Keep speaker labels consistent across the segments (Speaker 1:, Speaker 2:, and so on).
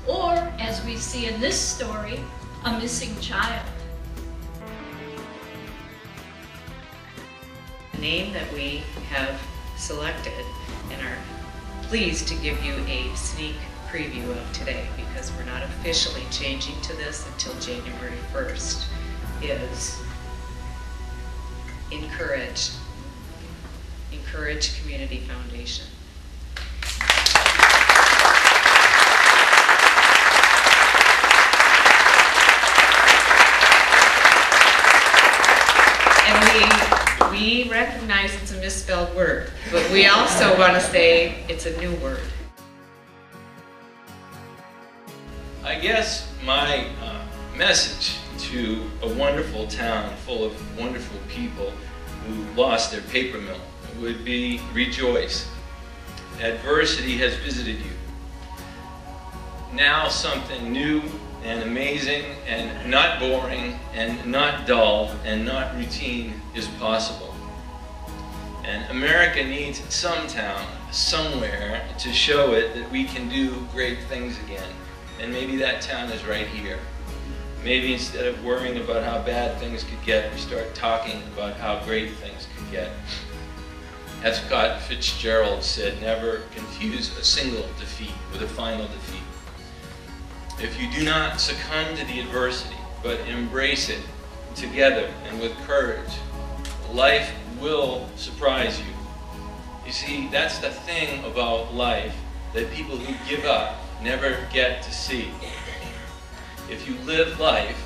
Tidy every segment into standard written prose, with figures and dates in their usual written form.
Speaker 1: or, as we see in this story, a missing child.
Speaker 2: The name that we have selected and are pleased to give you a sneak preview of today, because we're not officially changing to this until January 1st, is Encourage Community Foundation. And we recognize it's a misspelled word, but we also want to say it's a new word.
Speaker 3: I guess my message to a wonderful town full of wonderful people who lost their paper mill would be rejoice. Adversity has visited you. Now something new and amazing and not boring and not dull and not routine is possible. And America needs some town, somewhere, to show it that we can do great things again. And maybe that town is right here. Maybe instead of worrying about how bad things could get, we start talking about how great things could get. As Scott Fitzgerald said, never confuse a single defeat with a final defeat. If you do not succumb to the adversity, but embrace it together and with courage, life will surprise you. You see, that's the thing about life that people who give up never get to see. If you live life,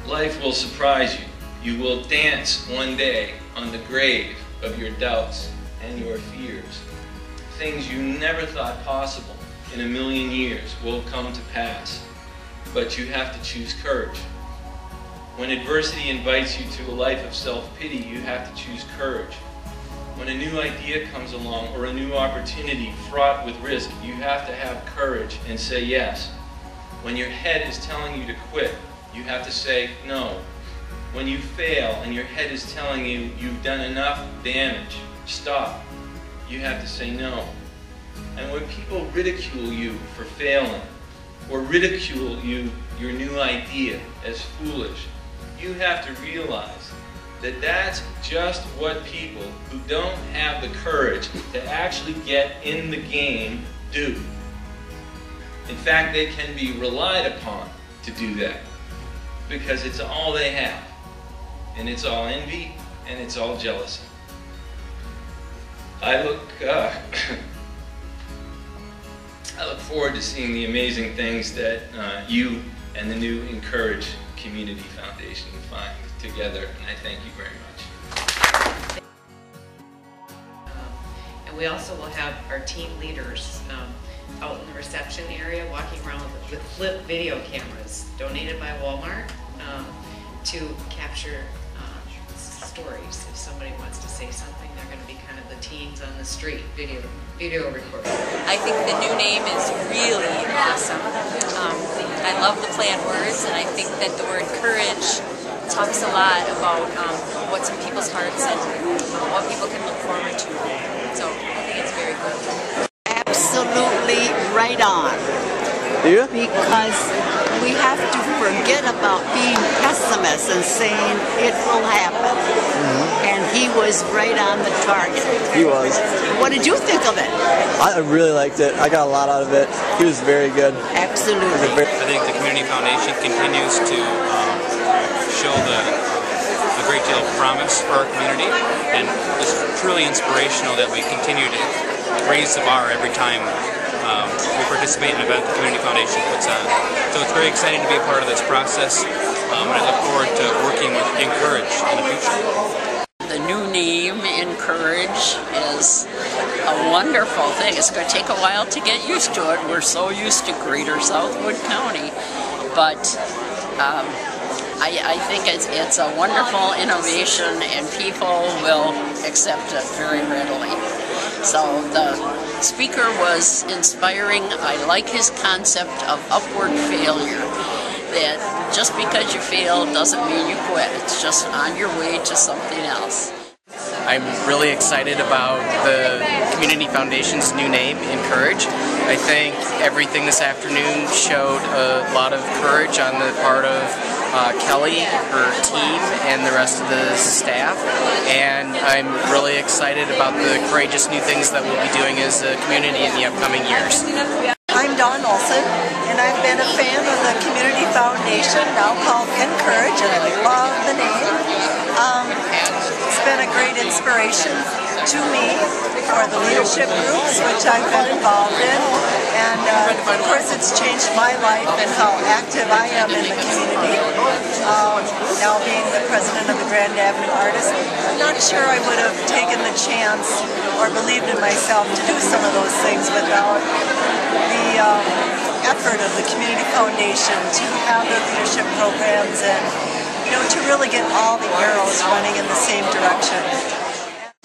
Speaker 3: life will surprise you. You will dance one day on the grave of your doubts and your fears. Things you never thought possible in a million years will come to pass. But you have to choose courage. When adversity invites you to a life of self-pity, you have to choose courage. When a new idea comes along or a new opportunity fraught with risk, you have to have courage and say yes. When your head is telling you to quit, you have to say no. When you fail and your head is telling you you've done enough damage, stop. You have to say no. And when people ridicule you for failing, or ridicule your new idea as foolish, you have to realize that that's just what people who don't have the courage to actually get in the game do. In fact, they can be relied upon to do that, because it's all they have, and it's all envy, and it's all jealousy. I look forward to seeing the amazing things that you and the new Encourage Community Foundation find together, and I thank you very much.
Speaker 2: And we also will have our team leaders out in the reception area walking around with flip video cameras donated by Walmart to capture stories. If somebody wants to say something, they're going to be kind of the teens on the street video recording.
Speaker 4: I think the new name is really awesome. I love the play on words, and I think that the word courage talks a lot about what's in people's hearts and what people can look forward to. So I think it's very good.
Speaker 5: Absolutely right on.
Speaker 6: Yeah?
Speaker 5: Because we have to forget about being pessimists and saying it will happen. And he was right on the target.
Speaker 6: He was.
Speaker 5: What did you think of it?
Speaker 6: I really liked it. I got a lot out of it. He was very good.
Speaker 5: Absolutely.
Speaker 7: I think the Community Foundation continues to show a great deal of promise for our community, and it's truly inspirational that we continue to raise the bar every time we participate in an event the Community Foundation puts on. So it's very exciting to be a part of this process, and I look forward to working with Encourage in the future.
Speaker 8: The new name, Encourage, is a wonderful thing. It's going to take a while to get used to it. We're so used to Greater Southwood County, but I think it's a wonderful innovation, and people will accept it very readily. So the speaker was inspiring. I like his concept of upward failure, that just because you fail doesn't mean you quit. It's just on your way to something else.
Speaker 9: I'm really excited about the Community Foundation's new name, Encourage. I think everything this afternoon showed a lot of courage on the part of Kelly, her team, and the rest of the staff. And I'm really excited about the courageous new things that we'll be doing as a community in the upcoming years.
Speaker 10: I'm Dawn Olson, and I've been a fan of the Community Foundation, now called Encourage, and I love the name. It's been a great inspiration to me for the leadership groups, which I've been involved in, and of course it's changed my life and how active I am in the community. Now being the president of the Grand Avenue Artists, I'm not sure I would have taken the chance or believed in myself to do some of those things without the effort of the Community Foundation to have their leadership programs and, you know, to really get all the arrows running in the same direction.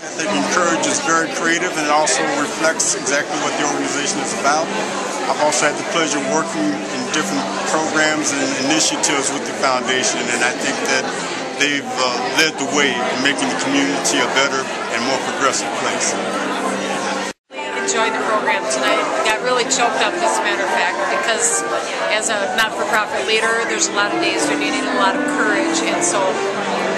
Speaker 11: I think Encourage is very creative and it also reflects exactly what the organization is about. I've also had the pleasure of working in different programs and initiatives with the foundation, and I think that they've led the way in making the community a better and more progressive place.
Speaker 12: Enjoyed the program tonight. Got really choked up, as a matter of fact, because as a not-for-profit leader, there's a lot of days you're needing a lot of courage, and so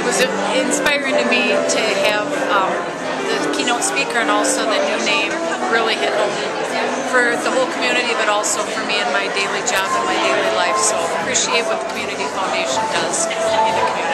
Speaker 12: it was inspiring to me to have the keynote speaker and also the new name really hit home for the whole community, but also for me in my daily job and my daily life. So appreciate what the Community Foundation does in the community.